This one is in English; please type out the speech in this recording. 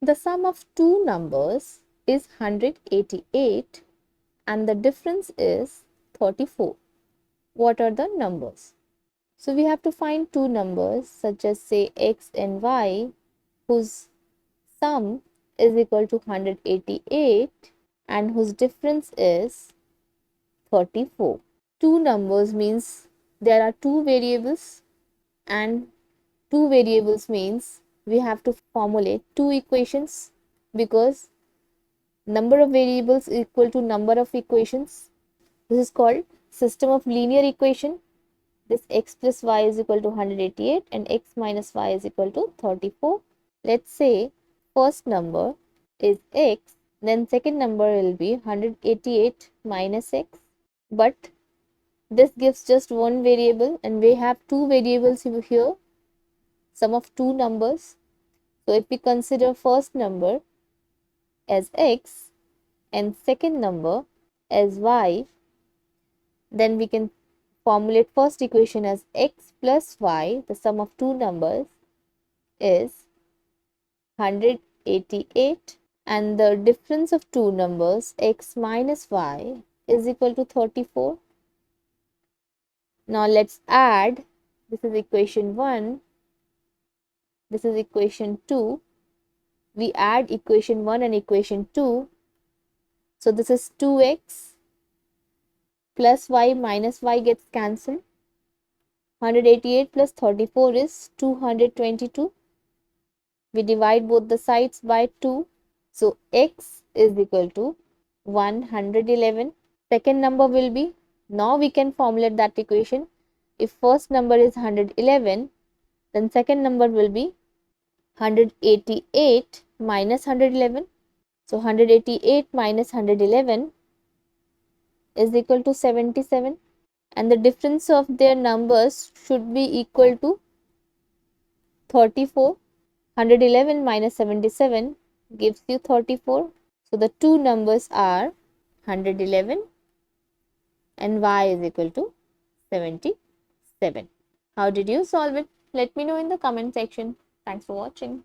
The sum of two numbers is 188 and the difference is 34. What are the numbers? So we have to find two numbers such as say x and y whose sum is equal to 188 and whose difference is 34. Two numbers means there are two variables, and two variables means we have to formulate two equations because number of variables equal to number of equations. This is called system of linear equation. This x plus y is equal to 188 and x minus y is equal to 34. Let's say first number is x, then second number will be 188 minus x. But this gives just one variable and we have two variables here, sum of two numbers. So if we consider first number as x and second number as y, then we can formulate first equation as x plus y, the sum of two numbers is 188 and the difference of two numbers x minus y is equal to 34. Now let's add, this is equation 1, this is equation 2. We add equation 1 and equation 2. So this is 2x plus y minus y gets cancelled. 188 plus 34 is 222. We divide both the sides by 2. So x is equal to 111. Second number will be, now we can formulate that equation. If first number is 111, then second number will be 188 minus 111. So 188 minus 111 is equal to 77 and the difference of their numbers should be equal to 34. 111 minus 77 gives you 34. So the two numbers are 111 and y is equal to 77. How did you solve it? Let me know in the comment section. Thanks for watching.